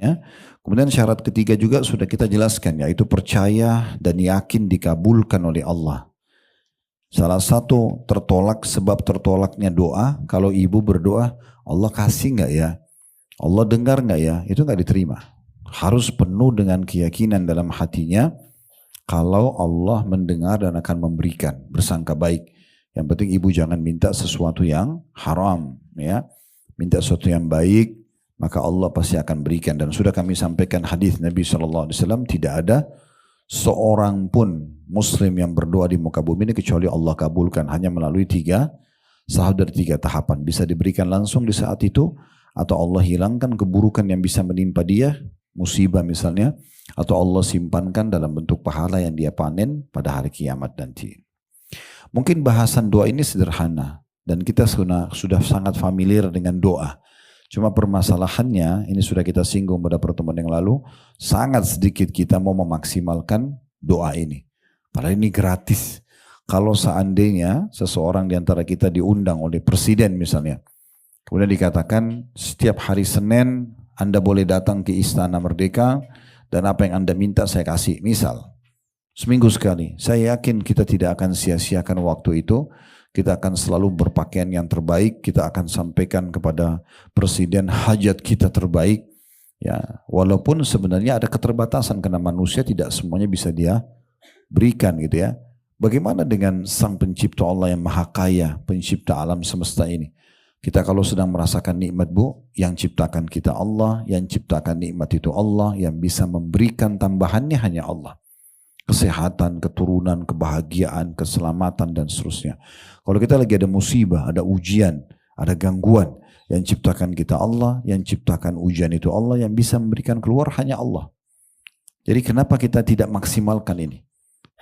Ya. Kemudian syarat ketiga juga sudah kita jelaskan, yaitu percaya dan yakin dikabulkan oleh Allah. Salah satu sebab tertolaknya doa, kalau ibu berdoa, Allah kasih nggak ya? Allah dengar nggak ya? Itu nggak diterima. Harus penuh dengan keyakinan dalam hatinya, kalau Allah mendengar dan akan memberikan, bersangka baik. Yang penting ibu jangan minta sesuatu yang haram, ya. Minta sesuatu yang baik, maka Allah pasti akan berikan. Dan sudah kami sampaikan hadis Nabi SAW, tidak ada seorang pun muslim yang berdoa di muka bumi ini kecuali Allah kabulkan, hanya melalui salah dari tiga tahapan. Bisa diberikan langsung di saat itu, atau Allah hilangkan keburukan yang bisa menimpa dia, musibah misalnya, atau Allah simpankan dalam bentuk pahala yang dia panen pada hari kiamat nanti. Mungkin bahasan doa ini sederhana dan kita sudah sangat familiar dengan doa. Cuma permasalahannya, ini sudah kita singgung pada pertemuan yang lalu, sangat sedikit kita mau memaksimalkan doa ini. Padahal ini gratis. Kalau seandainya seseorang di antara kita diundang oleh presiden misalnya, kemudian dikatakan setiap hari Senin Anda boleh datang ke Istana Merdeka dan apa yang Anda minta saya kasih. Misal, seminggu sekali. Saya yakin kita tidak akan sia-siakan waktu itu. Kita akan selalu berpakaian yang terbaik. Kita akan sampaikan kepada presiden hajat kita terbaik. Ya, walaupun sebenarnya ada keterbatasan karena manusia tidak semuanya bisa dia berikan gitu ya. Bagaimana dengan Sang Pencipta Allah yang Maha Kaya, pencipta alam semesta ini? Kita kalau sedang merasakan nikmat Bu, yang ciptakan kita Allah, yang ciptakan nikmat itu Allah, yang bisa memberikan tambahannya hanya Allah. Kesehatan, keturunan, kebahagiaan, keselamatan dan seterusnya. Kalau kita lagi ada musibah, ada ujian, ada gangguan, yang ciptakan kita Allah, yang ciptakan ujian itu Allah, yang bisa memberikan keluar hanya Allah. Jadi kenapa kita tidak maksimalkan ini?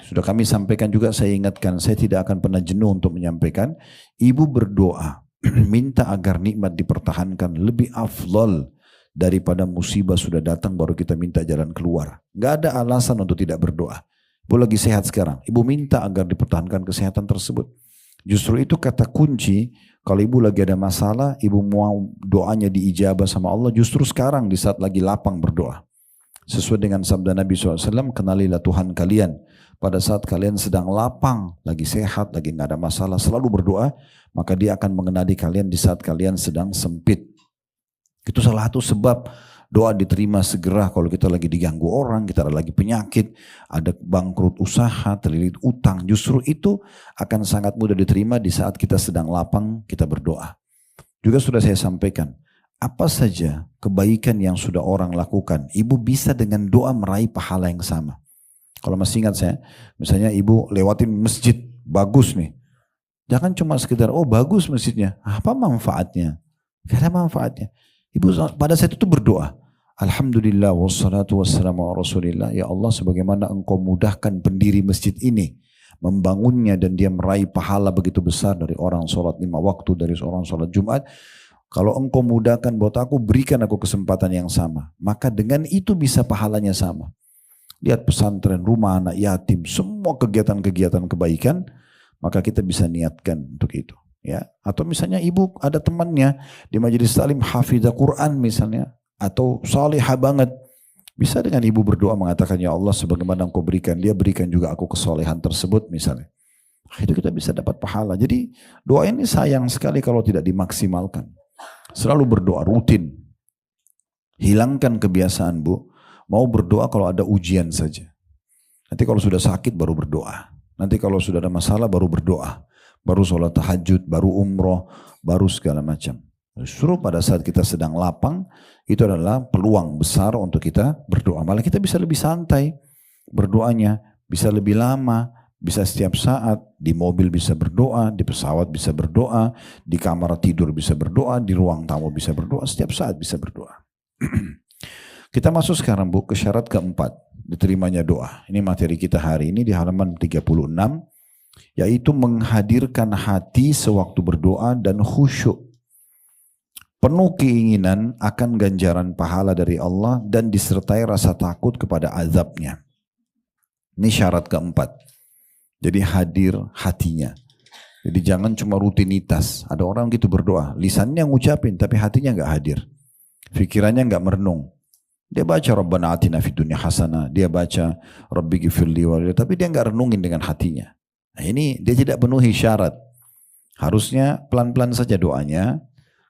Sudah kami sampaikan juga, saya ingatkan, saya tidak akan pernah jenuh untuk menyampaikan, ibu berdoa, minta agar nikmat dipertahankan lebih afdal daripada musibah sudah datang baru kita minta jalan keluar. Gak ada alasan untuk tidak berdoa. Ibu lagi sehat sekarang, ibu minta agar dipertahankan kesehatan tersebut. Justru itu kata kunci, kalau ibu lagi ada masalah, ibu mau doanya diijabah sama Allah, justru sekarang di saat lagi lapang berdoa. Sesuai dengan sabda Nabi SAW, kenalilah Tuhan kalian. Pada saat kalian sedang lapang, lagi sehat, lagi gak ada masalah, selalu berdoa, maka dia akan mengenali kalian di saat kalian sedang sempit. Itu salah satu sebab doa diterima segera kalau kita lagi diganggu orang, kita lagi penyakit, ada bangkrut usaha, terlilit utang. Justru itu akan sangat mudah diterima di saat kita sedang lapang, kita berdoa. Juga sudah saya sampaikan, apa saja kebaikan yang sudah orang lakukan, ibu bisa dengan doa meraih pahala yang sama. Kalau masih ingat saya, misalnya ibu lewatin masjid, bagus nih. Jangan cuma sekedar, oh bagus masjidnya, apa manfaatnya? Gak ada manfaatnya. Ibu pada saat itu berdoa, Alhamdulillah wassalatu wassalamu ala rasulillah. Ya Allah, sebagaimana engkau mudahkan pendiri masjid ini membangunnya dan dia meraih pahala begitu besar dari orang sholat 5 waktu, dari seorang sholat Jumat. Kalau engkau mudahkan buat aku, berikan aku kesempatan yang sama. Maka dengan itu bisa pahalanya sama. Lihat pesantren, rumah anak yatim, semua kegiatan-kegiatan kebaikan, maka kita bisa niatkan untuk itu. Ya, atau misalnya ibu ada temannya di majelis taklim hafidz Quran misalnya, atau salihah banget, bisa dengan ibu berdoa mengatakan, ya Allah sebagaimana engkau berikan dia, berikan juga aku kesolehan tersebut misalnya. Itu kita bisa dapat pahala. Jadi doa ini sayang sekali kalau tidak dimaksimalkan. Selalu berdoa rutin. Hilangkan kebiasaan Bu, mau berdoa kalau ada ujian saja. Nanti kalau sudah sakit baru berdoa. Nanti kalau sudah ada masalah baru berdoa. Baru sholat tahajud, baru umroh, baru segala macam. Justru pada saat kita sedang lapang, itu adalah peluang besar untuk kita berdoa. Malah kita bisa lebih santai berdoanya, bisa lebih lama, bisa setiap saat, di mobil bisa berdoa, di pesawat bisa berdoa, di kamar tidur bisa berdoa, di ruang tamu bisa berdoa, setiap saat bisa berdoa. Kita masuk sekarang Bu ke syarat keempat diterimanya doa. Ini materi kita hari ini di halaman 36. Yaitu menghadirkan hati sewaktu berdoa dan khusyuk. Penuh keinginan akan ganjaran pahala dari Allah dan disertai rasa takut kepada azabnya. Ini syarat keempat. Jadi hadir hatinya. Jadi jangan cuma rutinitas. Ada orang gitu berdoa, lisannya ngucapin tapi hatinya nggak hadir. Pikirannya nggak merenung. Dia baca Rabbana atina fid dunya hasanah, dia baca Rabbi ghfirli tapi dia nggak renungin dengan hatinya. Nah ini dia tidak penuhi syarat. Harusnya pelan-pelan saja doanya,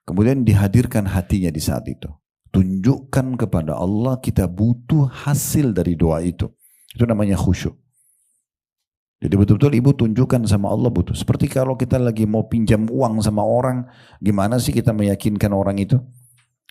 kemudian dihadirkan hatinya di saat itu. Tunjukkan kepada Allah kita butuh hasil dari doa itu. Itu namanya khusyuk. Jadi betul-betul ibu tunjukkan sama Allah butuh. Seperti kalau kita lagi mau pinjam uang sama orang, gimana sih kita meyakinkan orang itu?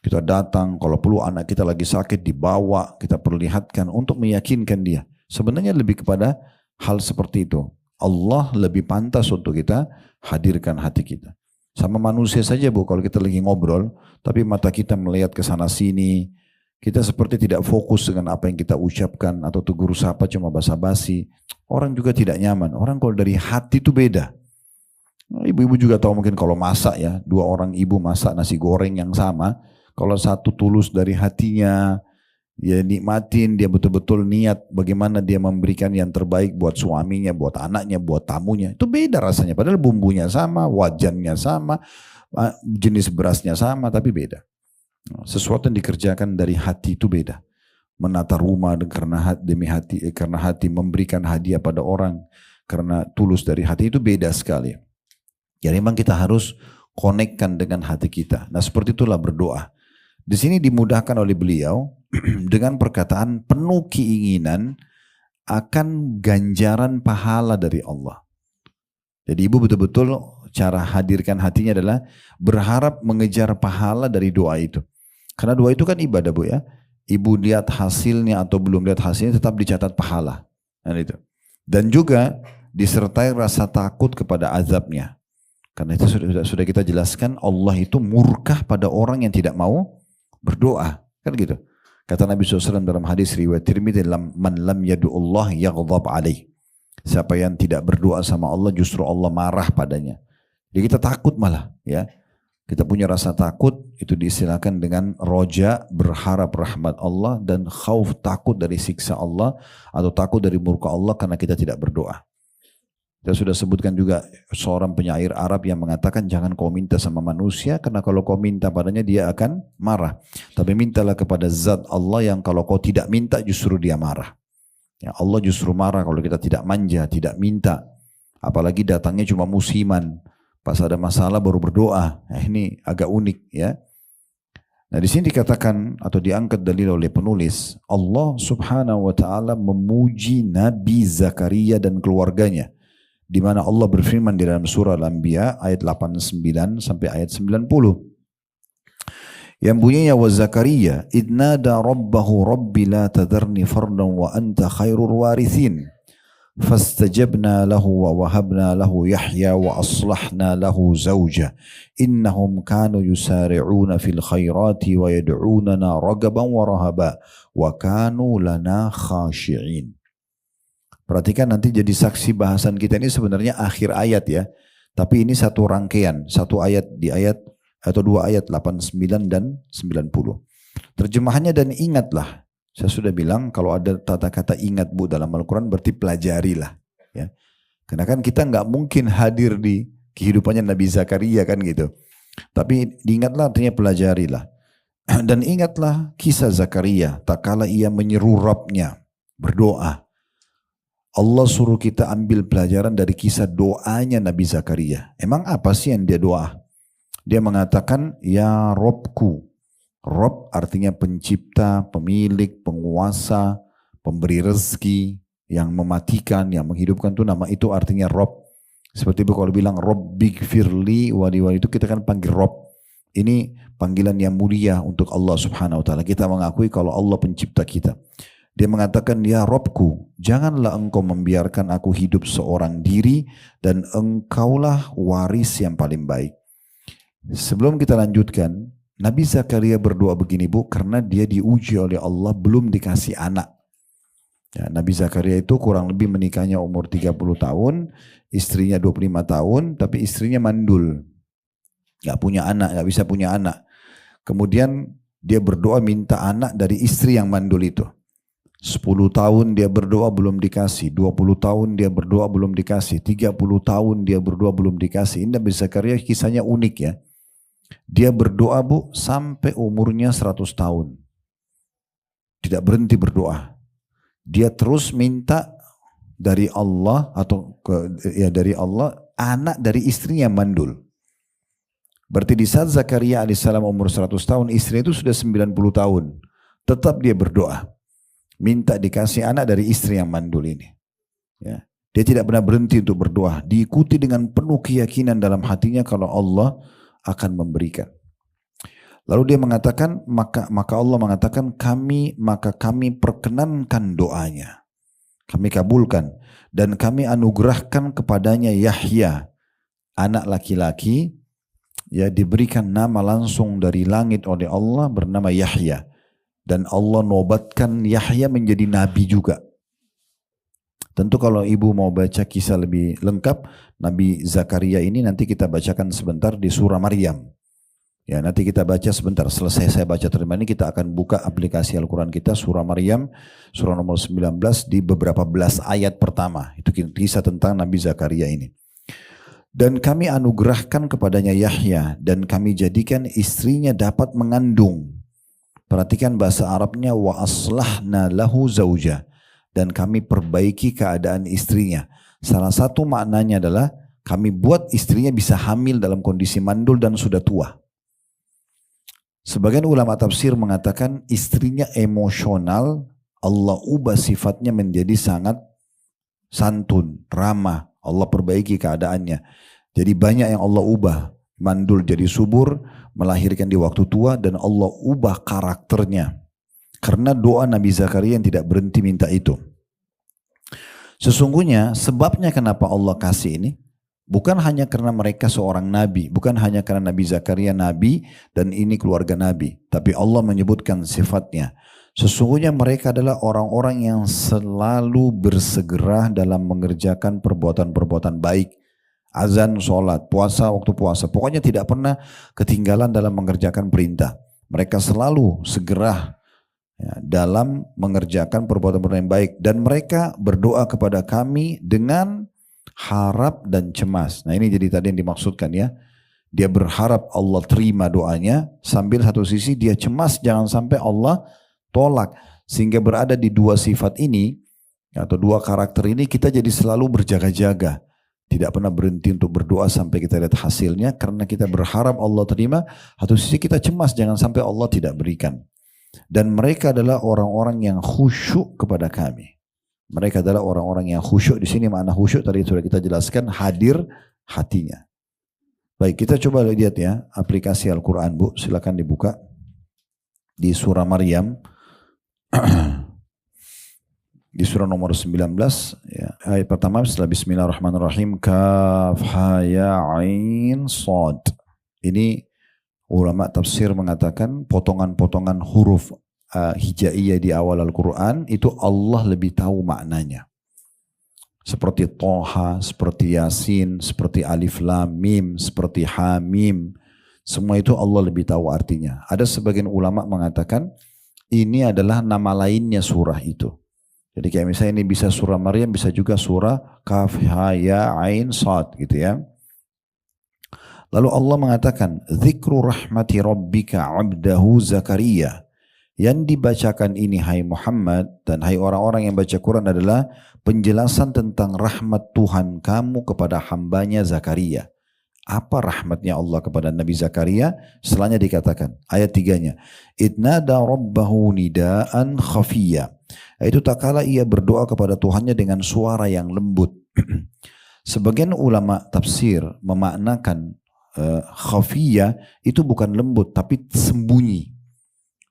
Kita datang, kalau perlu anak kita lagi sakit dibawa, kita perlihatkan untuk meyakinkan dia. Sebenarnya lebih kepada hal seperti itu. Allah lebih pantas untuk kita hadirkan hati kita. Sama manusia saja Bu, kalau kita lagi ngobrol, tapi mata kita melihat ke sana sini, kita seperti tidak fokus dengan apa yang kita ucapkan, atau tegur sapa cuma basa-basi. Orang juga tidak nyaman. Orang kalau dari hati itu beda. Ibu-ibu juga tahu mungkin kalau masak ya, dua orang ibu masak nasi goreng yang sama, kalau satu tulus dari hatinya, ya nikmatin, dia betul-betul niat bagaimana dia memberikan yang terbaik buat suaminya, buat anaknya, buat tamunya. Itu beda rasanya. Padahal bumbunya sama, wajannya sama, jenis berasnya sama, tapi beda. Sesuatu yang dikerjakan dari hati itu beda. Menata rumah karena hati memberikan hadiah pada orang karena tulus dari hati itu beda sekali. Jadi memang kita harus konekkan dengan hati kita. Nah seperti itulah berdoa. Di sini dimudahkan oleh beliau dengan perkataan penuh keinginan akan ganjaran pahala dari Allah. Jadi ibu betul-betul cara hadirkan hatinya adalah berharap mengejar pahala dari doa itu. Karena doa itu kan ibadah Bu ya. Ibu lihat hasilnya atau belum lihat hasilnya tetap dicatat pahala. Dan juga disertai rasa takut kepada azabnya. Karena itu sudah kita jelaskan Allah itu murka pada orang yang tidak mau berdoa. Kan gitu. Kata Nabi SAW dalam hadis riwayat Tirmidzi, man lam yadu'ullah yaghdab alaih. Siapa yang tidak berdoa sama Allah justru Allah marah padanya. Jadi kita takut malah ya. Kita punya rasa takut, itu diistilahkan dengan roja, berharap rahmat Allah, dan khauf, takut dari siksa Allah, atau takut dari murka Allah karena kita tidak berdoa. Kita sudah sebutkan juga seorang penyair Arab yang mengatakan jangan kau minta sama manusia, karena kalau kau minta padanya dia akan marah. Tapi mintalah kepada zat Allah yang kalau kau tidak minta justru dia marah. Ya, Allah justru marah kalau kita tidak manja, tidak minta. Apalagi datangnya cuma musiman. Pas ada masalah baru berdoa. Nah, ini agak unik ya. Nah di sini dikatakan atau diangkat dalil oleh penulis, Allah Subhanahu wa taala memuji Nabi Zakaria dan keluarganya. Di mana Allah berfirman di dalam surah Al-Anbiya ayat 89 sampai ayat 90. Yang bunyinya wa Zakaria idnada rabbahu rabbi la tadharni fardan wa anta khairul warithin. فاستجبنا له ووهبنا له يحيى وأصلحنا له زوجه إنهم كانوا يسارعون في الخيرات ويدعوننا رغبا ورهبا وكانوا لنا خاشعين. Perhatikan nanti jadi saksi bahasan kita ini sebenarnya akhir ayat ya. Tapi ini satu rangkaian, satu ayat di ayat atau dua ayat 89 dan 90. Terjemahannya dan ingatlah. Saya sudah bilang kalau ada tata kata ingat Bu dalam Al-Quran berarti pelajarilah. Ya. Karena kan kita nggak mungkin hadir di kehidupannya Nabi Zakaria kan gitu. Tapi diingatlah artinya pelajarilah. Dan ingatlah kisah Zakaria tak kala ia menyeru Rabbnya berdoa. Allah suruh kita ambil pelajaran dari kisah doanya Nabi Zakaria. Emang apa sih yang dia doa? Dia mengatakan ya Robku. Rob artinya pencipta, pemilik, penguasa, pemberi rezeki, yang mematikan, yang menghidupkan itu nama itu artinya Rob. Seperti itu kalau bilang Rabbi ghfirli wali itu kita kan panggil Rob. Ini panggilan yang mulia untuk Allah Subhanahu wa taala. Kita mengakui kalau Allah pencipta kita. Dia mengatakan ya Robku, janganlah engkau membiarkan aku hidup seorang diri dan engkaulah waris yang paling baik. Sebelum kita lanjutkan, Nabi Zakaria berdoa begini Bu, karena dia diuji oleh Allah belum dikasih anak. Ya, Nabi Zakaria itu kurang lebih menikahnya umur 30 tahun, istrinya 25 tahun, tapi istrinya mandul. Gak punya anak, gak bisa punya anak. Kemudian dia berdoa minta anak dari istri yang mandul itu. 10 tahun dia berdoa belum dikasih, 20 tahun dia berdoa belum dikasih, 30 tahun dia berdoa belum dikasih. Ini Nabi Zakaria kisahnya unik ya. Dia berdoa Bu sampai umurnya 100 tahun. tidak berhenti berdoa. Dia terus minta dari Allah dari Allah anak dari istrinya mandul. Berarti di saat Zakaria alaihissalam umur 100 tahun, istrinya itu sudah 90 tahun. Tetap dia berdoa. Minta dikasih anak dari istri yang mandul ini. Ya. Dia tidak pernah berhenti untuk berdoa. Diikuti dengan penuh keyakinan dalam hatinya kalau Allah akan memberikan. Lalu dia mengatakan, maka Allah mengatakan, kami perkenankan doanya. Kami kabulkan. Dan kami anugerahkan kepadanya Yahya, anak laki-laki, ya, diberikan nama langsung dari langit oleh Allah bernama Yahya. Dan Allah nobatkan Yahya menjadi nabi juga. Tentu kalau ibu mau baca kisah lebih lengkap, Nabi Zakaria ini nanti kita bacakan sebentar di surah Maryam. Ya, nanti kita baca sebentar. Selesai saya baca terima ini, kita akan buka aplikasi Al-Quran kita, surah Maryam, surah nomor 19 di beberapa belas ayat pertama. Itu kisah tentang Nabi Zakaria ini. Dan kami anugerahkan kepadanya Yahya, dan kami jadikan istrinya dapat mengandung. Perhatikan bahasa Arabnya, wa aslahna lahu zauja. Dan kami perbaiki keadaan istrinya. Salah satu maknanya adalah kami buat istrinya bisa hamil dalam kondisi mandul dan sudah tua. Sebagian ulama tafsir mengatakan istrinya emosional, Allah ubah sifatnya menjadi sangat santun, ramah. Allah perbaiki keadaannya. Jadi banyak yang Allah ubah. Mandul jadi subur, melahirkan di waktu tua, dan Allah ubah karakternya. Karena doa Nabi Zakaria yang tidak berhenti minta itu. Sesungguhnya sebabnya kenapa Allah kasih ini, bukan hanya karena mereka seorang nabi, bukan hanya karena Nabi Zakaria nabi dan ini keluarga nabi, tapi Allah menyebutkan sifatnya. Sesungguhnya mereka adalah orang-orang yang selalu bersegera dalam mengerjakan perbuatan-perbuatan baik. Azan, sholat, puasa, waktu puasa. Pokoknya tidak pernah ketinggalan dalam mengerjakan perintah. Mereka selalu segera dalam mengerjakan perbuatan-perbuatan yang baik. Dan mereka berdoa kepada kami dengan harap dan cemas. Nah ini jadi tadi yang dimaksudkan ya. Dia berharap Allah terima doanya, sambil satu sisi dia cemas jangan sampai Allah tolak. Sehingga berada di dua sifat ini, atau dua karakter ini, kita jadi selalu berjaga-jaga. Tidak pernah berhenti untuk berdoa sampai kita lihat hasilnya, karena kita berharap Allah terima. Satu sisi kita cemas jangan sampai Allah tidak berikan. Dan mereka adalah orang-orang yang khusyuk kepada kami. Mereka adalah orang-orang yang khusyuk. Di sini makna khusyuk tadi sudah kita jelaskan, hadir hatinya. Baik, kita coba lihat ya aplikasi Al-Quran, Bu. Silakan dibuka di surah Maryam. Di surah nomor 19 ya, ayat pertama setelah Bismillahirrahmanirrahim, Kaf ha ya ain sad. Ini ulama tafsir mengatakan potongan-potongan huruf hijaiyah di awal Al-Quran itu Allah lebih tahu maknanya. Seperti Toha, seperti Yasin, seperti Alif Lam Mim, seperti Hamim. Semua itu Allah lebih tahu artinya. Ada sebagian ulama mengatakan ini adalah nama lainnya surah itu. Jadi kayak misalnya ini bisa surah Maryam, bisa juga surah Kaf ha ya ain sad gitu ya. Lalu Allah mengatakan, Zikru rahmati rabbika abdahu Zakaria. Yang dibacakan ini hai Muhammad dan hai orang-orang yang baca Quran adalah penjelasan tentang rahmat Tuhan kamu kepada hambanya Zakaria. Apa rahmatnya Allah kepada Nabi Zakaria? Setelahnya dikatakan, ayat 3-nya, Idnada rabbahu nidaan khafiyya. Itu tak kala ia berdoa kepada Tuhannya dengan suara yang lembut. Sebagian ulama tafsir memaknakan khafiyya itu bukan lembut tapi sembunyi.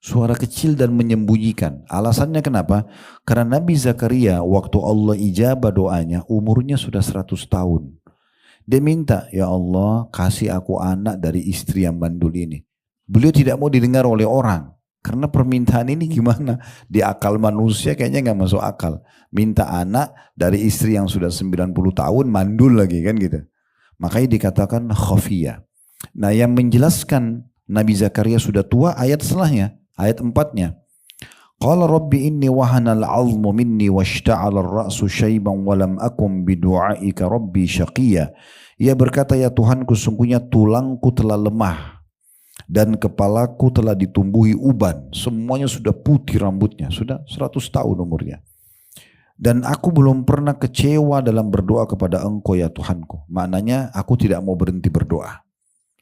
Suara kecil dan menyembunyikan. Alasannya kenapa? Karena Nabi Zakaria waktu Allah ijabah doanya umurnya sudah 100 tahun. Dia minta, ya Allah kasih aku anak dari istri yang mandul ini. Beliau tidak mau didengar oleh orang. Karena permintaan ini gimana? Di akal manusia kayaknya gak masuk akal. Minta anak dari istri yang sudah 90 tahun mandul lagi kan gitu. Makanya dikatakan khafiyah. Nah yang menjelaskan Nabi Zakaria sudah tua ayat setelahnya. Ayat 4-nya. Qala rabbi inni wahanal almu minni washta'ala ar-ra'su syaiban walam akum bidu'aika rabbi syaqiyya. Ia berkata, ya Tuhanku sungguhnya tulangku telah lemah Dan kepalaku telah ditumbuhi uban. Semuanya sudah putih rambutnya. Sudah 100 tahun umurnya. Dan aku belum pernah kecewa dalam berdoa kepada Engkau ya Tuhanku. Maknanya aku tidak mau berhenti berdoa.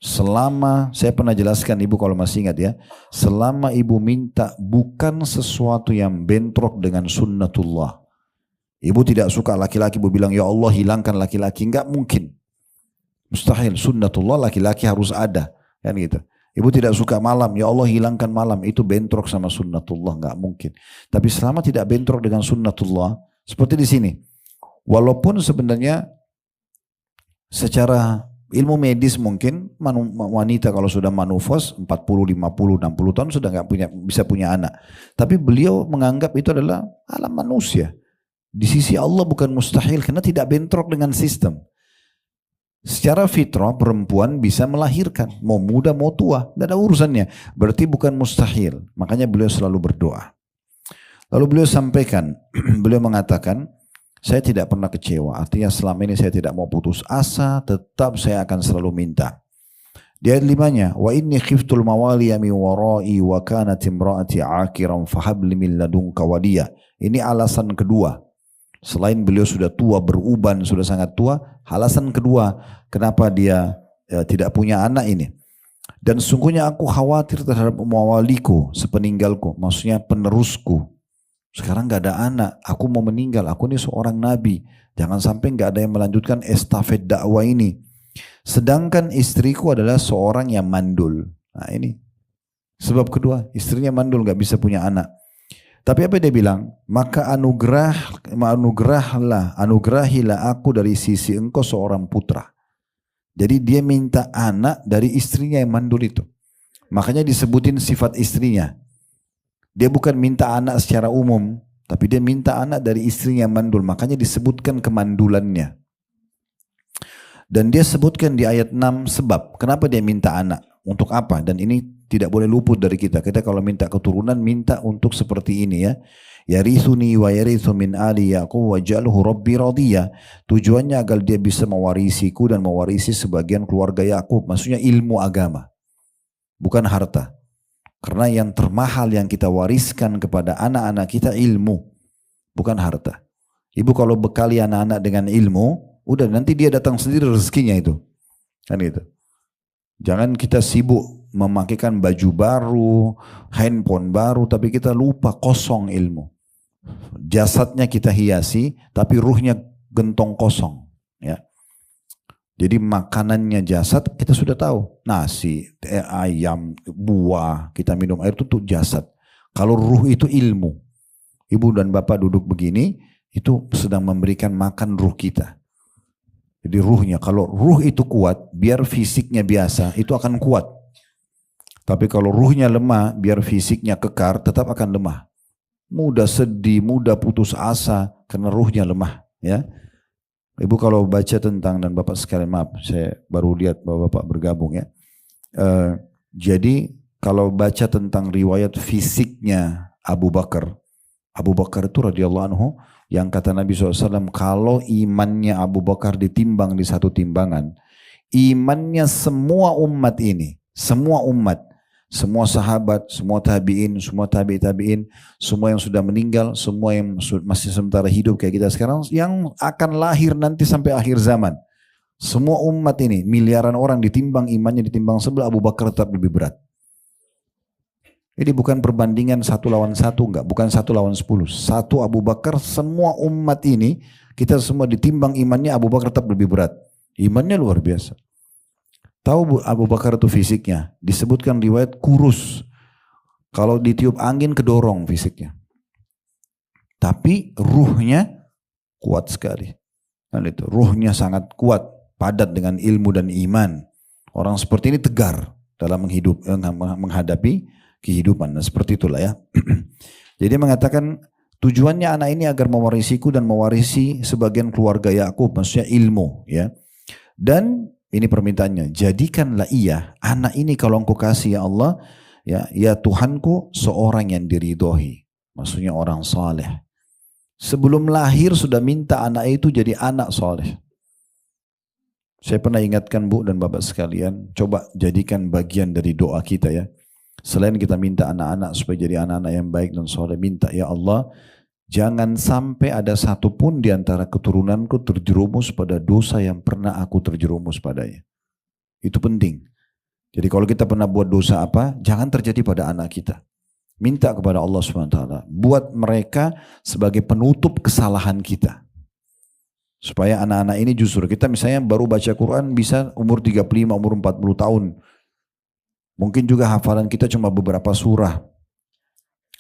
Selama, saya pernah jelaskan ibu kalau masih ingat ya. Selama ibu minta bukan sesuatu yang bentrok dengan sunnatullah. Ibu tidak suka laki-laki, ibu bilang ya Allah hilangkan laki-laki. Enggak mungkin. Mustahil, sunnatullah laki-laki harus ada. Kan gitu. Ibu tidak suka malam, ya Allah hilangkan malam. Itu bentrok sama sunnatullah, enggak mungkin. Tapi selama tidak bentrok dengan sunnatullah, seperti di sini. Walaupun sebenarnya secara ilmu medis mungkin wanita kalau sudah manufos 40, 50, 60 tahun sudah nggak bisa punya anak. Tapi beliau menganggap itu adalah alam manusia. Di sisi Allah bukan mustahil karena tidak bentrok dengan sistem. Secara fitrah perempuan bisa melahirkan, mau muda mau tua, tidak ada urusannya. Berarti bukan mustahil. Makanya beliau selalu berdoa. Lalu beliau sampaikan, beliau mengatakan, saya tidak pernah kecewa. Artinya selama ini saya tidak mau putus asa, tetap saya akan selalu minta. Di ayat 5-nya, wa inni khiftul mawaliya min warai wa kanat imraati akiran fahabli min ladunka waliya. Ini alasan kedua. Selain beliau sudah tua, beruban, sudah sangat tua, alasan kedua kenapa dia tidak punya anak ini. Dan sungguhnya aku khawatir terhadap mawaliku, sepeninggalku, maksudnya penerusku. Sekarang gak ada anak, aku mau meninggal, aku ini seorang nabi. Jangan sampai gak ada yang melanjutkan estafet dakwah ini. Sedangkan istriku adalah seorang yang mandul. Nah ini sebab kedua, istrinya mandul gak bisa punya anak. Tapi apa dia bilang? Maka anugerahilah aku dari sisi engkau seorang putra. Jadi dia minta anak dari istrinya yang mandul itu. Makanya disebutin sifat istrinya. Dia bukan minta anak secara umum, tapi dia minta anak dari istrinya yang mandul. Makanya disebutkan kemandulannya. Dan dia sebutkan di ayat 6 sebab. Kenapa dia minta anak? Untuk apa? Dan ini tidak boleh luput dari kita. Kita kalau minta keturunan, minta untuk seperti ini ya. Yarithuni wa yarithu min ali Yaqub waj'alhu rabbi radiyah. Tujuannya agar dia bisa mewarisiku dan mewarisi sebagian keluarga Yakub. Maksudnya ilmu agama. Bukan harta. Karena yang termahal yang kita wariskan kepada anak-anak kita ilmu. Bukan harta. Ibu kalau bekali anak-anak dengan ilmu, udah nanti dia datang sendiri rezekinya itu. Kan gitu. Jangan kita sibuk memakaikan baju baru, handphone baru, tapi kita lupa kosong ilmu. Jasadnya kita hiasi, tapi ruhnya gentong kosong. Ya. Jadi makanannya jasad kita sudah tahu. Nasi, ayam, buah, kita minum air itu tuh jasad. Kalau ruh itu ilmu. Ibu dan bapak duduk begini, itu sedang memberikan makan ruh kita. Jadi ruhnya, kalau ruh itu kuat, biar fisiknya biasa, itu akan kuat. Tapi kalau ruhnya lemah, biar fisiknya kekar, tetap akan lemah. Mudah sedih, mudah putus asa, karena ruhnya lemah. Ya, Ibu kalau baca tentang, dan Bapak sekalian maaf, saya baru lihat bahwa Bapak bergabung ya. Jadi kalau baca tentang riwayat fisiknya Abu Bakar itu radhiyallahu anhu, yang kata Nabi SAW, kalau imannya Abu Bakar ditimbang di satu timbangan, imannya semua umat ini, semua umat, semua sahabat, semua tabi'in, semua tabi'in, semua yang sudah meninggal, semua yang masih sementara hidup kayak kita sekarang, yang akan lahir nanti sampai akhir zaman. Semua umat ini, miliaran orang ditimbang imannya ditimbang sebelah, Abu Bakar tetap lebih berat. Ini bukan perbandingan 1 lawan 1, enggak, bukan 1 lawan 10. Satu Abu Bakar, semua umat ini, kita semua ditimbang imannya, Abu Bakar tetap lebih berat. Imannya luar biasa. Tahu Abu Bakar itu fisiknya, disebutkan riwayat kurus. Kalau ditiup angin kedorong fisiknya. Tapi ruhnya kuat sekali. Nah, itu, ruhnya sangat kuat, padat dengan ilmu dan iman. Orang seperti ini tegar dalam menghadapi kehidupan. Nah, seperti itulah ya. Jadi mengatakan tujuannya anak ini agar mewarisiku dan mewarisi sebagian keluarga Yakub, maksudnya ilmu ya. Dan ini permintaannya, jadikanlah ia anak ini kalau engkau kasih ya Allah, ya Tuhanku, seorang yang diridhoi, maksudnya orang saleh. Sebelum lahir sudah minta anak itu jadi anak saleh. Saya pernah ingatkan Bu dan Bapak sekalian, coba jadikan bagian dari doa kita ya. Selain kita minta anak-anak supaya jadi anak-anak yang baik dan soleh, minta ya Allah, jangan sampai ada satupun di antara keturunanku terjerumus pada dosa yang pernah aku terjerumus padanya. Itu penting. Jadi kalau kita pernah buat dosa apa, jangan terjadi pada anak kita. Minta kepada Allah SWT, buat mereka sebagai penutup kesalahan kita. Supaya anak-anak ini justru kita misalnya baru baca Quran bisa umur 35, umur 40 tahun. Mungkin juga hafalan kita cuma beberapa surah.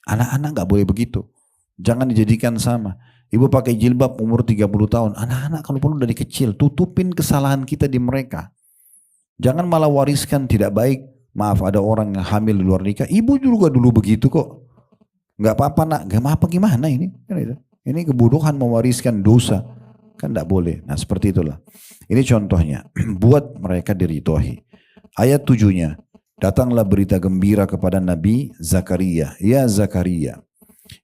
Anak-anak gak boleh begitu. Jangan dijadikan sama. Ibu pakai jilbab umur 30 tahun. Anak-anak kalau perlu dari kecil, tutupin kesalahan kita di mereka. Jangan malah wariskan tidak baik. Maaf ada orang yang hamil di luar nikah. Ibu juga dulu begitu kok. Gak apa-apa nak. Gak apa-apa gimana ini. Ini kebodohan mewariskan dosa. Kan tidak boleh. Nah seperti itulah. Ini contohnya. Buat mereka diridhoi. Ayat 7-nya. Datanglah berita gembira kepada Nabi Zakaria. Ya Zakaria.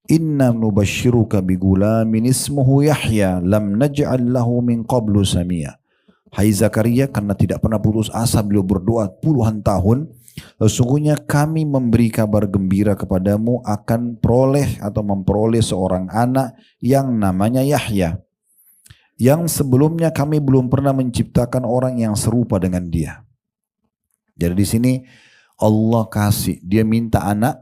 Inna nubashiruka bigulamin ismuhu Yahya. Lam naj'al lahu min qablu samia. Hai Zakaria, karena tidak pernah putus asa beliau berdoa puluhan tahun. Sesungguhnya kami memberi kabar gembira kepadamu akan memperoleh seorang anak yang namanya Yahya. Yang sebelumnya kami belum pernah menciptakan orang yang serupa dengan dia. Jadi di sini Allah kasih, dia minta anak,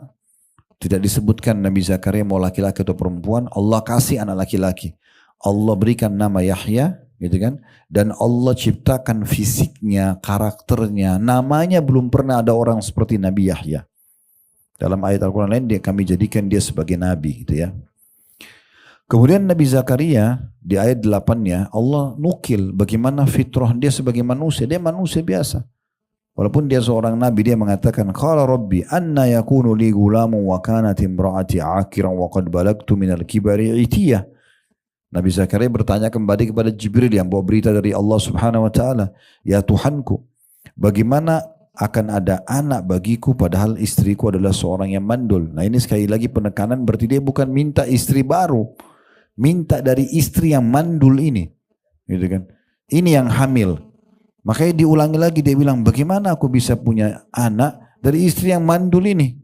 tidak disebutkan Nabi Zakaria mau laki-laki atau perempuan, Allah kasih anak laki-laki. Allah berikan nama Yahya, gitu kan? Dan Allah ciptakan fisiknya, karakternya, namanya belum pernah ada orang seperti Nabi Yahya. Dalam ayat Al-Quran lain kami jadikan dia sebagai nabi, gitu ya. Kemudian Nabi Zakaria di ayat 8-nya Allah nukil bagaimana fitrah dia sebagai manusia. Dia manusia biasa. Walaupun dia seorang nabi, dia mengatakan, Qala Rabbi anna yakunu li gulamu wa kanat imra'ati akiran wa qad balagtu minal kibari itiyah. Nabi Zakaria bertanya kembali kepada Jibril yang bawa berita dari Allah Subhanahu wa taala, "Ya Tuhanku, bagaimana akan ada anak bagiku padahal istriku adalah seorang yang mandul?" Nah, ini sekali lagi penekanan, berarti dia bukan minta istri baru, minta dari istri yang mandul ini. Gitu kan? Ini yang hamil. Makanya diulangi lagi, dia bilang, "Bagaimana aku bisa punya anak dari istri yang mandul ini?"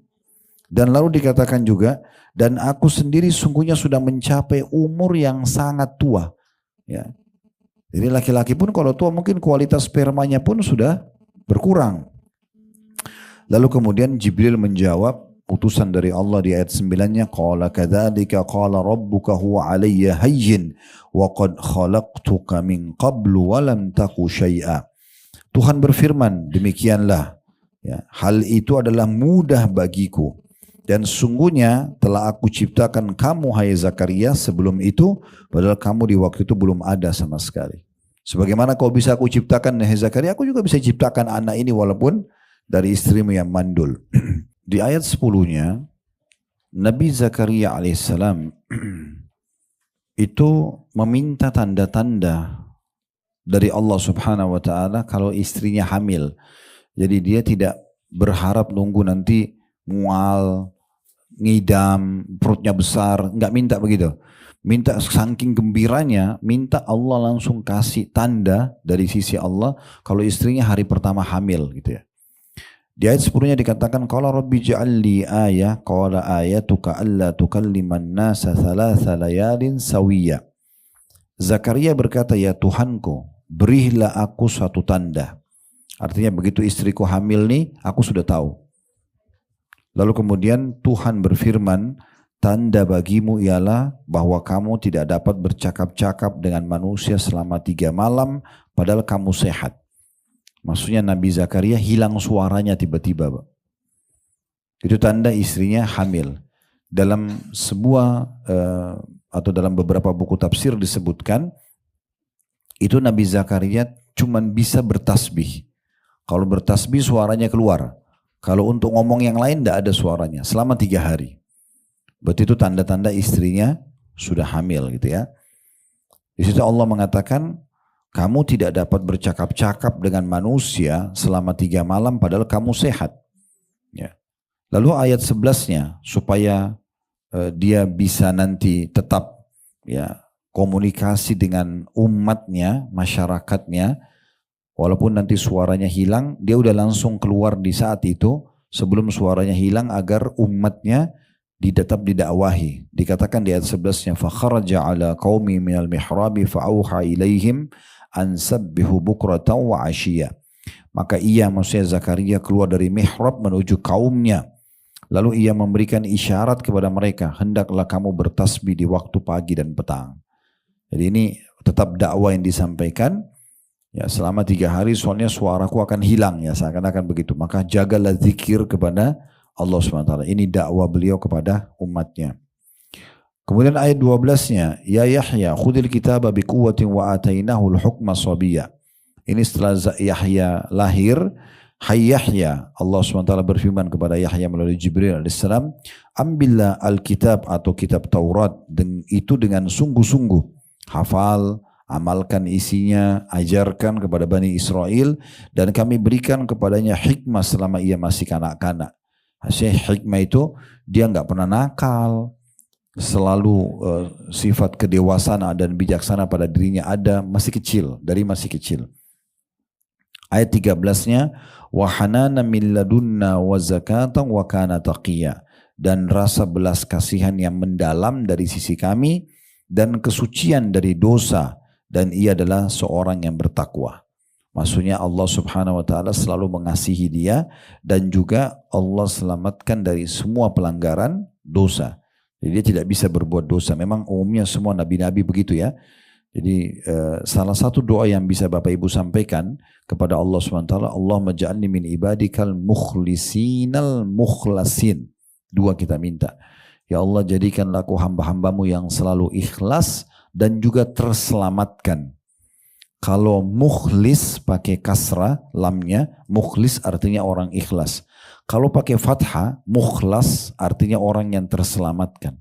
Dan lalu dikatakan juga, dan aku sendiri sungguhnya sudah mencapai umur yang sangat tua. Ya. Jadi laki-laki pun kalau tua mungkin kualitas spermanya pun sudah berkurang. Lalu kemudian Jibril menjawab utusan dari Allah di ayat 9-nya, qala kadzalika qala rabbuka huwa 'alayya hayyin wa qad khalaqtuka min qablu wa lam taku syai'a. Tuhan berfirman, demikianlah, ya, hal itu adalah mudah bagiku. Dan sungguhnya telah aku ciptakan kamu hai Zakaria sebelum itu, padahal kamu di waktu itu belum ada sama sekali. Sebagaimana kau bisa aku ciptakan hai Zakaria, aku juga bisa ciptakan anak ini walaupun dari istrimu yang mandul. Di ayat 10-nya, Nabi Zakaria alaihissalam itu meminta tanda-tanda dari Allah Subhanahu wa taala kalau istrinya hamil. Jadi dia tidak berharap nunggu nanti mual, ngidam, perutnya besar, enggak minta begitu. Minta saking gembiranya, minta Allah langsung kasih tanda dari sisi Allah kalau istrinya hari pertama hamil gitu ya. Di ayat 10-nya dikatakan, qala rabbi ja'alli ayah, qala ayatuka alla tukalliman nasa thalatha layalin sawiya. Zakaria berkata, ya Tuhanku, berilah aku suatu tanda. Artinya begitu istriku hamil nih, aku sudah tahu. Lalu kemudian Tuhan berfirman, tanda bagimu ialah bahwa kamu tidak dapat bercakap-cakap dengan manusia selama 3 malam padahal kamu sehat. Maksudnya Nabi Zakaria hilang suaranya tiba-tiba. Itu tanda istrinya hamil. Dalam sebuah atau dalam beberapa buku tafsir disebutkan, itu Nabi Zakaria cuman bisa bertasbih. Kalau bertasbih suaranya keluar. Kalau untuk ngomong yang lain tidak ada suaranya selama 3 hari. Berarti itu tanda-tanda istrinya sudah hamil gitu ya. Di situ Allah mengatakan, kamu tidak dapat bercakap-cakap dengan manusia selama 3 malam padahal kamu sehat. Ya. Lalu ayat 11-nya supaya dia bisa nanti tetap ya komunikasi dengan umatnya, masyarakatnya. Walaupun nanti suaranya hilang, dia udah langsung keluar di saat itu sebelum suaranya hilang agar umatnya tetap didakwahi. Dikatakan di ayat 11-nya, فَخَرَجَ عَلَى قَوْمِ مِنَ الْمِحْرَابِ فَأَوْحَى إِلَيْهِمْ أَنْ سَبِّهُ بُكْرَةً وَعَشِيًّا. Maka ia, maksudnya Zakaria, keluar dari mihrab menuju kaumnya. Lalu ia memberikan isyarat kepada mereka, hendaklah kamu bertasbih di waktu pagi dan petang. Jadi ini tetap dakwah yang disampaikan. Ya, selama 3 hari soalnya suaraku akan hilang, ya seakan-akan begitu. Maka jagalah zikir kepada Allah SWT. Ini dakwah beliau kepada umatnya. Kemudian ayat 12-nya, Ya Yahya, khudil kitaba biquwatin wa atainahu al-hukma sabiyya. Ini setelah Yahya lahir, Hai Yahya, Allah SWT berfirman kepada Yahya melalui Jibril AS, ambillah Alkitab atau kitab Taurat, itu dengan sungguh-sungguh. Hafal, amalkan isinya, ajarkan kepada Bani Israel, dan kami berikan kepadanya hikmah selama ia masih kanak-kanak. Hasil hikmah itu, dia nggak pernah nakal, selalu sifat kedewasaan dan bijaksana pada dirinya ada, masih kecil, dari masih kecil. Ayat 13-nya, وَحَنَانَ مِنْ لَدُنَّا وَزَكَاةً وَكَانَ تَقِيًّا. Dan rasa belas kasihan yang mendalam dari sisi kami, dan kesucian dari dosa, dan ia adalah seorang yang bertakwa. Maksudnya Allah Subhanahu wa ta'ala selalu mengasihi dia, dan juga Allah selamatkan dari semua pelanggaran dosa. Jadi dia tidak bisa berbuat dosa. Memang umumnya semua nabi-nabi begitu ya. Jadi salah satu doa yang bisa Bapak Ibu sampaikan kepada Allah SWT, Allahumma ja'alni min ibadikal mukhlisinal mukhlasin. 2 kita minta. Ya Allah, jadikanlah aku hamba-hambamu yang selalu ikhlas dan juga terselamatkan. Kalau mukhlis pakai kasrah lamnya, mukhlis artinya orang ikhlas. Kalau pakai fathah, mukhlas artinya orang yang terselamatkan.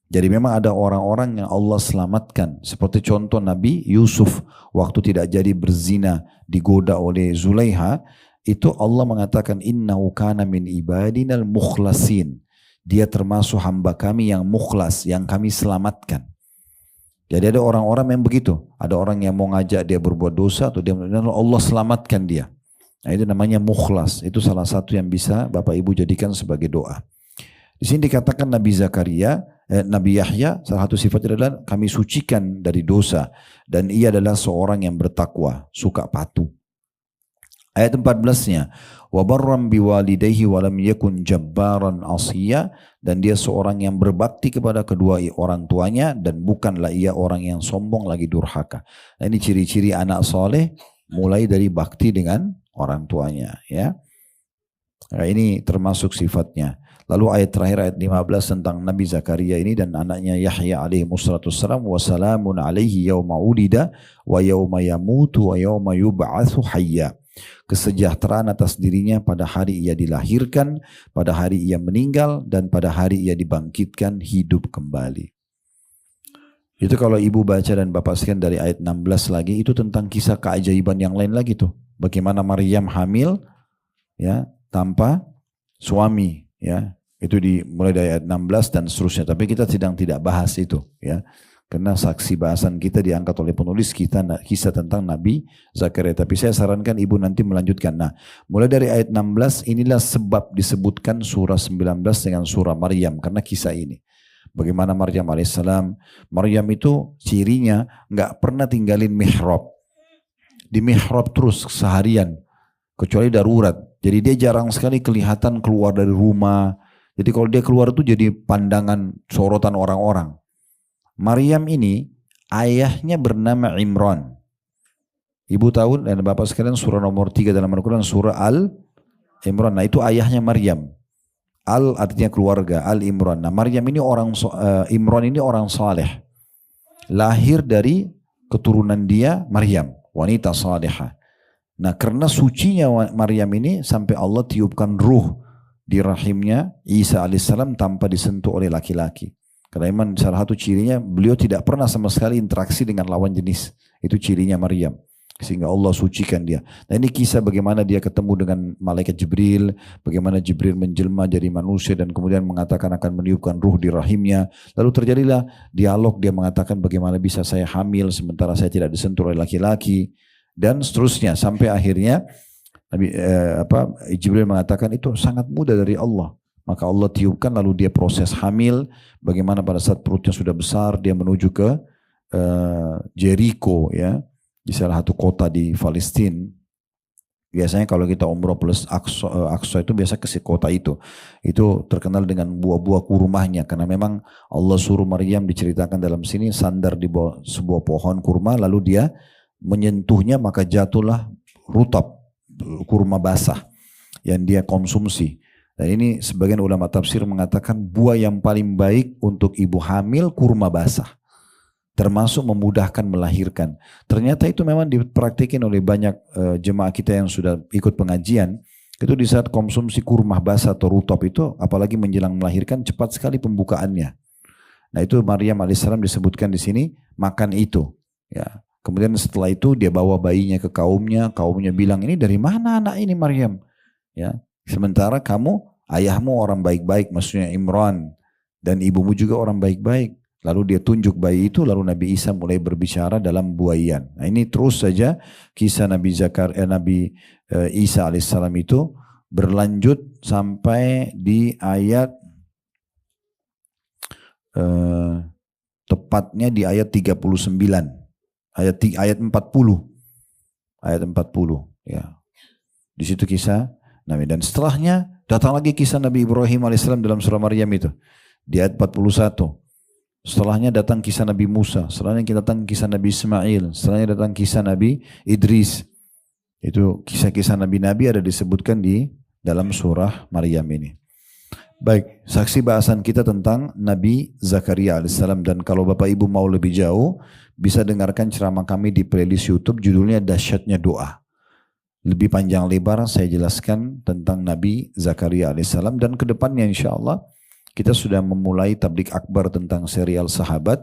Jadi memang ada orang-orang yang Allah selamatkan. Seperti contoh Nabi Yusuf waktu tidak jadi berzina, digoda oleh Zulaiha, itu Allah mengatakan innahu kana min ibadinal mukhlasin. Dia termasuk hamba kami yang mukhlas, yang kami selamatkan. Jadi ada orang-orang yang begitu. Ada orang yang mau ngajak dia berbuat dosa, atau dia Allah selamatkan dia. Nah itu namanya mukhlas. Itu salah satu yang bisa Bapak Ibu jadikan sebagai doa. Di sini dikatakan Nabi Yahya, salah satu sifatnya adalah kami sucikan dari dosa, dan ia adalah seorang yang bertakwa, suka patuh. Ayat 14-nya, wa barram biwalidayhi wa lam yakun jabbaran asiyya, dan dia seorang yang berbakti kepada kedua orang tuanya, dan bukanlah ia orang yang sombong lagi durhaka. Nah, ini ciri-ciri anak soleh, mulai dari bakti dengan orang tuanya, ya. Nah, ini termasuk sifatnya. Lalu ayat terakhir, ayat 15 tentang Nabi Zakaria ini dan anaknya Yahya alaihi wassalam, wa salamun alaihi yawma ulida wa yawma yamutu wa yawma yub'atsu hayya. Kesejahteraan atas dirinya pada hari ia dilahirkan, pada hari ia meninggal, dan pada hari ia dibangkitkan hidup kembali. Itu kalau ibu baca dan bapak sekalian dari ayat 16 lagi, itu tentang kisah keajaiban yang lain lagi tuh. Bagaimana Maryam hamil, ya, tanpa suami, ya. Itu mulai dari ayat 16 dan seterusnya. Tapi kita sedang tidak bahas itu, ya. Karena saksi bahasan kita diangkat oleh penulis kita kisah tentang Nabi Zakaria. Tapi saya sarankan ibu nanti melanjutkan. Nah, mulai dari ayat 16 inilah sebab disebutkan surah 19 dengan surah Maryam, karena kisah ini. Bagaimana Maryam alaihissalam. Maryam itu cirinya nggak pernah tinggalin mihrab. Di mihrab terus seharian, kecuali darurat. Jadi dia jarang sekali kelihatan keluar dari rumah. Jadi kalau dia keluar itu jadi pandangan sorotan orang-orang. Maryam ini ayahnya bernama Imran. Ibu tahu dan bapak sekalian surah nomor 3 dalam Al-Quran, surah Al-Imran. Nah itu ayahnya Maryam. Al artinya keluarga, Al-Imran. Nah Maryam ini Imran ini orang saleh. Lahir dari keturunan dia Maryam, wanita salehah. Nah karena sucinya Maryam ini sampai Allah tiupkan ruh di rahimnya Isa alaihissalam tanpa disentuh oleh laki-laki. Karena memang salah satu cirinya beliau tidak pernah sama sekali interaksi dengan lawan jenis. Itu cirinya Maryam. Sehingga Allah sucikan dia. Nah ini kisah bagaimana dia ketemu dengan malaikat Jibril. Bagaimana Jibril menjelma jadi manusia dan kemudian mengatakan akan meniupkan ruh di rahimnya. Lalu terjadilah dialog, dia mengatakan bagaimana bisa saya hamil sementara saya tidak disentuh oleh laki-laki. dan seterusnya sampai akhirnya Jibril mengatakan itu sangat mudah dari Allah. Maka Allah tiupkan lalu dia proses hamil. Bagaimana pada saat perutnya sudah besar dia menuju ke Jericho ya, di salah satu kota di Palestina. Biasanya kalau kita umroh plus Aqsa itu biasa ke kota itu. Itu terkenal dengan buah-buah kurmanya karena memang Allah suruh Maryam diceritakan dalam sini sandar di bawah sebuah pohon kurma lalu dia menyentuhnya maka jatuhlah rutab kurma basah yang dia konsumsi. Dan ini sebagian ulama tafsir mengatakan buah yang paling baik untuk ibu hamil kurma basah. Termasuk memudahkan melahirkan. Ternyata itu memang dipraktikin oleh banyak jemaah kita yang sudah ikut pengajian. Itu di saat konsumsi kurma basah atau rutop itu, apalagi menjelang melahirkan cepat sekali pembukaannya. Nah itu Maryam alaihissalam disebutkan di sini makan itu. Ya. Kemudian setelah itu dia bawa bayinya ke kaumnya bilang ini dari mana anak ini Maryam? Ya. Sementara kamu ayahmu orang baik-baik, maksudnya Imran dan ibumu juga orang baik-baik. Lalu dia tunjuk bayi itu, lalu Nabi Isa mulai berbicara dalam buaian. Nah ini terus saja kisah Nabi Isa alaihissalam itu berlanjut sampai di ayat tepatnya di ayat 39, ayat 40 ya. Di situ kisah Nabi dan setelahnya datang lagi kisah Nabi Ibrahim alaihissalam dalam surah Maryam itu di ayat 41. Setelahnya datang kisah Nabi Musa, setelahnya datang kisah Nabi Ismail, setelahnya datang kisah Nabi Idris. Itu kisah-kisah Nabi-Nabi ada disebutkan di dalam surah Maryam ini. Baik, saksi bahasan kita tentang Nabi Zakaria alaihissalam. Dan kalau Bapak Ibu mau lebih jauh, bisa dengarkan ceramah kami di playlist YouTube, judulnya Dahsyatnya Doa. Lebih panjang lebar saya jelaskan tentang Nabi Zakaria alaihissalam. Dan kedepannya insya Allah, kita sudah memulai tablik akbar tentang serial sahabat.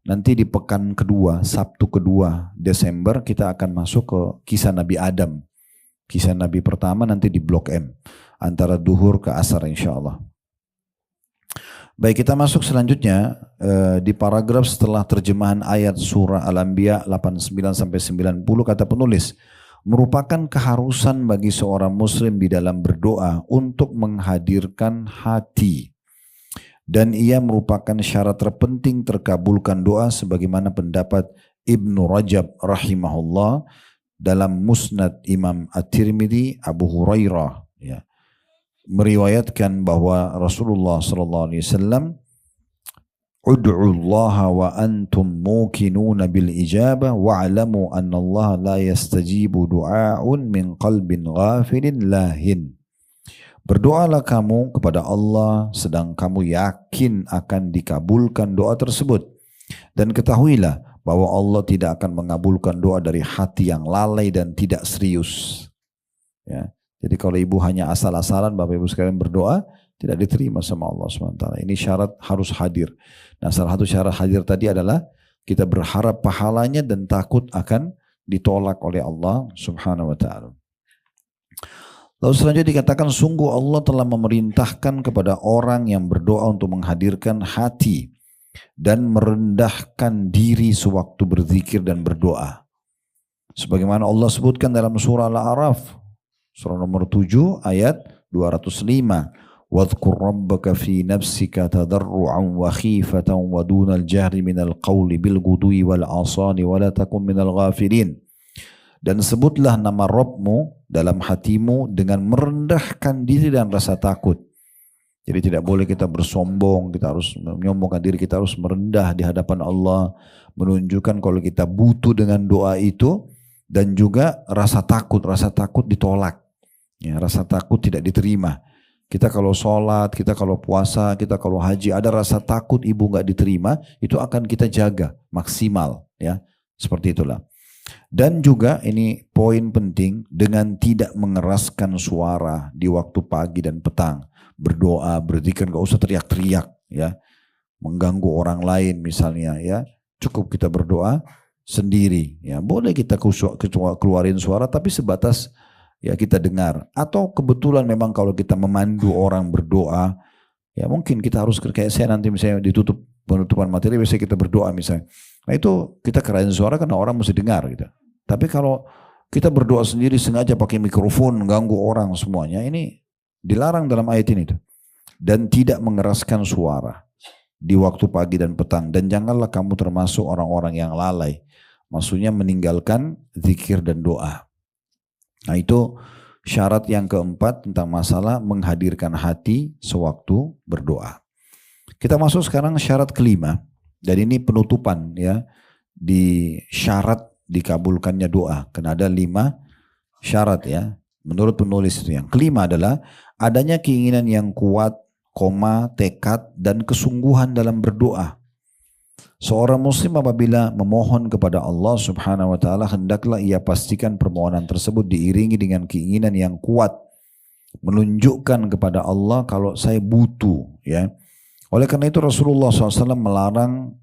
Nanti di pekan kedua, Sabtu kedua Desember kita akan masuk ke kisah Nabi Adam. Kisah Nabi pertama nanti di Blok M. Antara duhur ke asar insya Allah. Baik kita masuk selanjutnya di paragraf setelah terjemahan ayat surah Al-Anbiya 89-90 kata penulis. Merupakan keharusan bagi seorang muslim di dalam berdoa untuk menghadirkan hati. Dan ia merupakan syarat terpenting terkabulkan doa sebagaimana pendapat Ibnu Rajab rahimahullah dalam Musnad Imam At-Tirmidzi Abu Hurairah ya, meriwayatkan bahwa Rasulullah sallallahu alaihi wasallam ud'u Allah wa antum muqinuna bil ijabah wa'lamu anna Allah la yastajibu du'a'un min qalbin ghafilin lahin. Berdoalah kamu kepada Allah sedang kamu yakin akan dikabulkan doa tersebut. Dan ketahuilah bahwa Allah tidak akan mengabulkan doa dari hati yang lalai dan tidak serius. Ya. Jadi kalau ibu hanya asal-asalan, Bapak Ibu sekalian berdoa, tidak diterima sama Allah SWT. Ini syarat harus hadir. Nah salah satu syarat hadir tadi adalah kita berharap pahalanya dan takut akan ditolak oleh Allah Subhanahu wa ta'ala. Lalu selanjutnya dikatakan sungguh Allah telah memerintahkan kepada orang yang berdoa untuk menghadirkan hati dan merendahkan diri sewaktu berzikir dan berdoa. Sebagaimana Allah sebutkan dalam surah Al-A'raf, surah nomor 7 ayat 205. Wadhkur rabbaka fi nafsika tadarru'an wa khifatan wa dunal jahri minal qawli bil gudui wal asani wa la takum minal ghafilin. Dan sebutlah nama Rabbmu dalam hatimu dengan merendahkan diri dan rasa takut. Jadi tidak boleh kita bersombong, kita harus menyombongkan diri, kita harus merendah di hadapan Allah. Menunjukkan kalau kita butuh dengan doa itu. Dan juga rasa takut ditolak. Ya, rasa takut tidak diterima. Kita kalau sholat, kita kalau puasa, kita kalau haji, ada rasa takut ibu nggak diterima, itu akan kita jaga maksimal. Ya, seperti itulah. Dan juga ini poin penting dengan tidak mengeraskan suara di waktu pagi dan petang. Berdoa, berzikir, gak usah teriak-teriak ya. Mengganggu orang lain misalnya ya. Cukup kita berdoa sendiri ya. Boleh kita keluarin suara tapi sebatas ya kita dengar. Atau kebetulan memang kalau kita memandu orang berdoa ya mungkin kita harus kayak saya nanti misalnya ditutup penutupan materi biasanya kita berdoa misalnya. Nah itu kita kerahin suara karena orang mesti dengar gitu. Tapi kalau Kita berdoa sendiri sengaja pakai mikrofon, ganggu orang semuanya. Ini dilarang dalam ayat ini tuh. Dan tidak mengeraskan suara di waktu pagi dan petang. Dan janganlah kamu termasuk orang-orang yang lalai. Maksudnya meninggalkan zikir dan doa. Nah itu syarat yang keempat tentang masalah menghadirkan hati sewaktu berdoa. Kita masuk sekarang syarat kelima. Dan ini penutupan ya di syarat dikabulkannya doa. Karena ada 5 syarat ya. Menurut penulis itu yang kelima adalah adanya keinginan yang kuat, tekad dan kesungguhan dalam berdoa. Seorang muslim apabila memohon kepada Allah subhanahu wa ta'ala, hendaklah ia pastikan permohonan tersebut diiringi dengan keinginan yang kuat. Menunjukkan kepada Allah kalau saya butuh ya. Oleh karena itu Rasulullah SAW melarang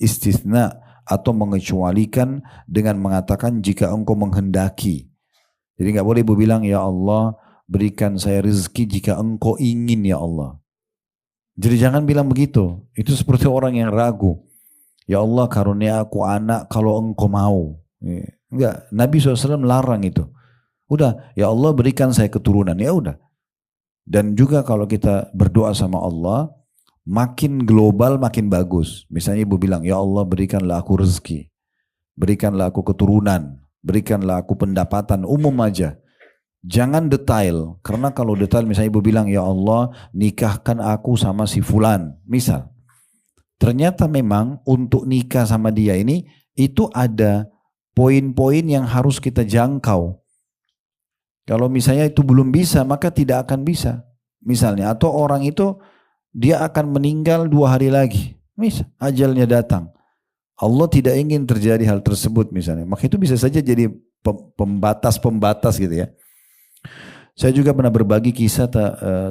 istisna atau mengecualikan dengan mengatakan jika engkau menghendaki. Jadi nggak boleh ibu bilang ya Allah berikan saya rezeki jika engkau ingin ya Allah. Jadi jangan bilang begitu. Itu seperti orang yang ragu. Ya Allah karunia aku anak kalau engkau mau. Enggak, Nabi SAW melarang itu. Udah, ya Allah berikan saya keturunan. Ya udah. Dan juga kalau kita berdoa sama Allah, makin global makin bagus. Misalnya ibu bilang, ya Allah berikanlah aku rezeki. Berikanlah aku keturunan. Berikanlah aku pendapatan umum aja. Jangan detail. Karena kalau detail misalnya ibu bilang, ya Allah nikahkan aku sama si fulan. Misal. Ternyata memang untuk nikah sama dia ini, itu ada poin-poin yang harus kita jangkau. Kalau misalnya itu belum bisa, maka tidak akan bisa. Misalnya, atau orang itu dia akan meninggal 2 hari lagi. Misal, ajalnya datang. Allah tidak ingin terjadi hal tersebut misalnya. Maka itu bisa saja jadi pembatas-pembatas gitu ya. Saya juga pernah berbagi kisah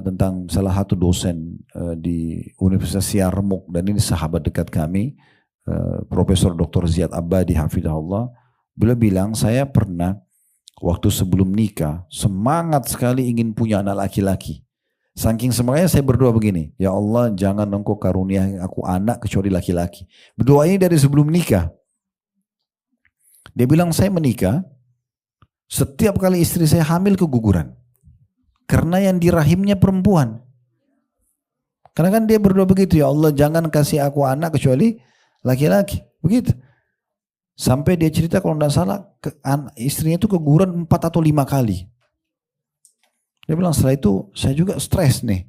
tentang salah satu dosen di Universitas Yarmouk. Dan ini sahabat dekat kami, Profesor Dr. Ziyad Abadi Hafidahullah. Beliau bilang, saya pernah waktu sebelum nikah semangat sekali ingin punya anak laki-laki. Saking semangatnya saya berdoa begini, ya Allah jangan engkau karunia aku anak kecuali laki-laki. Berdoa ini dari sebelum nikah. Dia bilang saya menikah, setiap kali istri saya hamil keguguran. Karena yang di rahimnya perempuan. Karena kan dia berdoa begitu, ya Allah jangan kasih aku anak kecuali laki-laki. Begitu. Sampai dia cerita kalau tidak salah istrinya itu keguguran 4 atau 5 kali. Dia bilang setelah itu saya juga stres nih.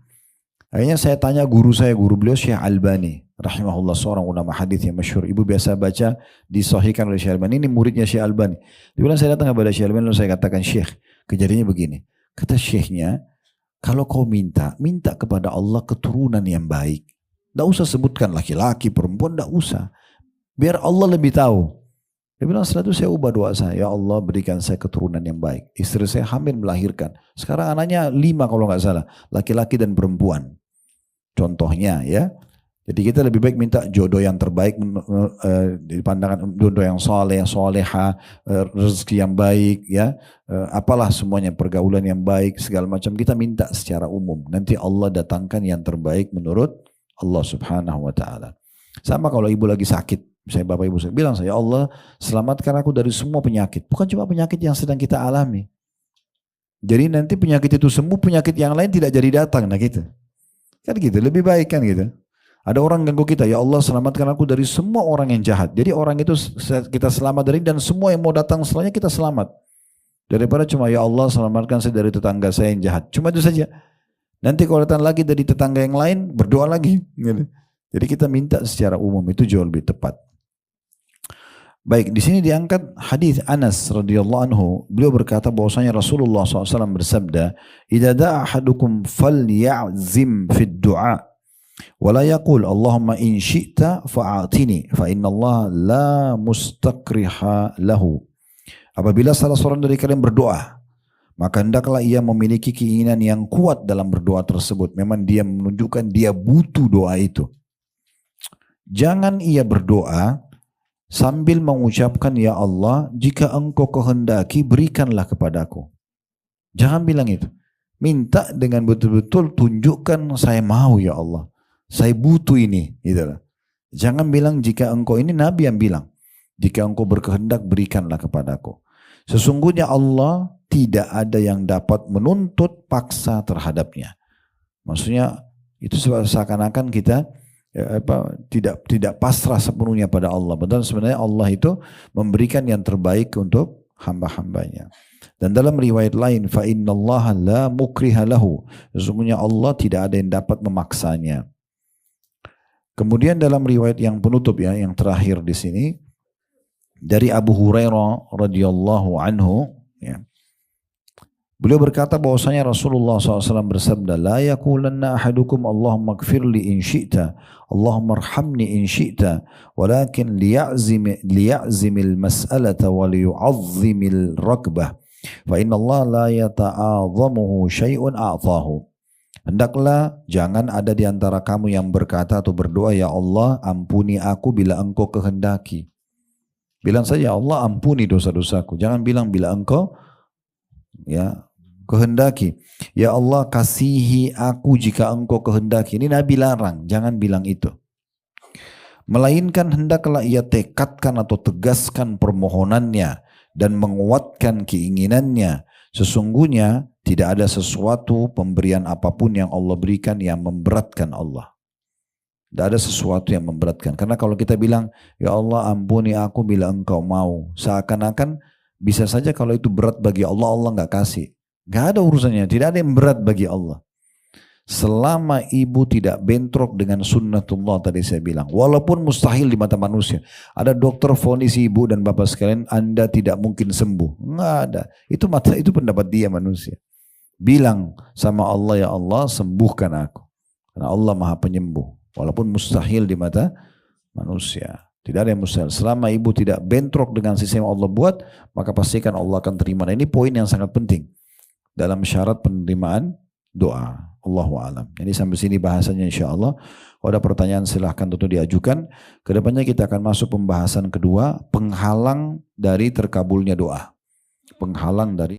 Akhirnya saya tanya guru saya, guru beliau Syekh Albani rahimahullah, seorang ulama hadis yang masyhur. Ibu biasa baca disahihkan oleh Syekh Albani. Ini muridnya Syekh Albani. Dia bilang saya datang kepada Syekh Albani lalu saya katakan, Syekh kejadiannya begini. Kata Syekhnya, kalau kau minta kepada Allah keturunan yang baik. Tidak usah sebutkan laki-laki, perempuan, tidak usah. Biar Allah lebih tahu. Dia bilang setelah itu saya ubah doa saya. Ya Allah berikan saya keturunan yang baik. Istri saya hamil melahirkan. Sekarang anaknya 5 kalau nggak salah. Laki-laki dan perempuan. Contohnya ya. Jadi kita lebih baik minta jodoh yang terbaik. Di pandangan jodoh yang soleh, soleha. Rezeki yang baik ya. Apalah semuanya, pergaulan yang baik. Segala macam kita minta secara umum. Nanti Allah datangkan yang terbaik menurut Allah subhanahu wa ta'ala. Sama kalau ibu lagi sakit. Misalnya bapak ibu saya bilang, ya Allah selamatkan aku dari semua penyakit. Bukan cuma penyakit yang sedang kita alami. Jadi nanti penyakit itu sembuh, penyakit yang lain tidak jadi datang. Nah gitu. Kan gitu, lebih baik kan gitu. Ada orang ganggu kita, ya Allah selamatkan aku dari semua orang yang jahat. Jadi orang itu kita selamat dari, dan semua yang mau datang setelahnya kita selamat. Daripada cuma ya Allah selamatkan saya dari tetangga saya yang jahat. Cuma itu saja. Nanti kalau datang lagi dari tetangga yang lain, berdoa lagi. Gitu. Jadi kita minta secara umum, itu jauh lebih tepat. Baik, di sini diangkat hadis Anas radhiyallahu anhu. Beliau berkata bahwasanya Rasulullah SAW bersabda, "Idza da'a ahadukum falyazim fid du'a wa la yaqul Allahumma in syi'ta fa'atini fa inna Allah la mustakriha lahu." Apabila salah seorang dari kalian berdoa, maka hendaklah ia memiliki keinginan yang kuat dalam berdoa tersebut. Memang dia menunjukkan dia butuh doa itu. Jangan ia berdoa sambil mengucapkan, ya Allah jika engkau kehendaki berikanlah kepadaku. Jangan bilang itu. Minta dengan betul-betul tunjukkan saya mau ya Allah. Saya butuh ini. Gitu. Jangan bilang jika engkau, ini Nabi yang bilang. Jika engkau berkehendak berikanlah kepadaku. Sesungguhnya Allah tidak ada yang dapat menuntut paksa terhadapnya. Maksudnya itu seakan-akan kita tidak pasrah sepenuhnya pada Allah. Padahal sebenarnya Allah itu memberikan yang terbaik untuk hamba-hambanya. Dan dalam riwayat lain, fa innallaha la mukriha lahu. Sesungguhnya Allah tidak ada yang dapat memaksanya. Kemudian dalam riwayat yang penutup ya, yang terakhir di sini dari Abu Hurairah radhiyallahu anhu, ya. Beliau berkata bahwasanya Rasulullah SAW bersabda, la yaqulanna ahadukum Allahumma gfirli in syi'ta, Allahumma arhamni in syi'ta, walakin liya'zimil mas'alata wa liyu'azzimil rakbah, fa inna Allah la yata'adhamuhu syai'un a'tahu. Hendaklah jangan ada di antara kamu yang berkata atau berdoa, ya Allah ampuni aku bila engkau kehendaki. Bilang saja, Allah ampuni dosa-dosaku. Jangan bilang bila engkau ya kehendaki. Ya Allah kasihi aku jika engkau kehendaki. Ini Nabi larang, jangan bilang itu. Melainkan hendaklah ia tekadkan atau tegaskan permohonannya dan menguatkan keinginannya. Sesungguhnya tidak ada sesuatu pemberian apapun yang Allah berikan yang memberatkan Allah. Tidak ada sesuatu yang memberatkan. Karena kalau kita bilang, ya Allah ampuni aku bila engkau mau, seakan-akan bisa saja kalau itu berat bagi Allah, Allah nggak kasih. Nggak ada urusannya, tidak ada yang berat bagi Allah. Selama ibu tidak bentrok dengan sunnatullah tadi saya bilang, walaupun mustahil di mata manusia. Ada dokter vonis ibu dan bapak sekalian, Anda tidak mungkin sembuh. Nggak ada. Itu pendapat dia manusia. Bilang sama Allah, ya Allah sembuhkan aku. Karena Allah maha penyembuh. Walaupun mustahil di mata manusia. Tidak ada yang mustahil. Selama ibu tidak bentrok dengan sistem yang Allah buat, maka pastikan Allah akan terima. Nah, ini poin yang sangat penting dalam syarat penerimaan doa. Allahu a'lam. Jadi sampai sini bahasanya insyaAllah. Kalau ada pertanyaan silahkan tentu diajukan. Kedepannya kita akan masuk pembahasan kedua, penghalang dari terkabulnya doa. Penghalang dari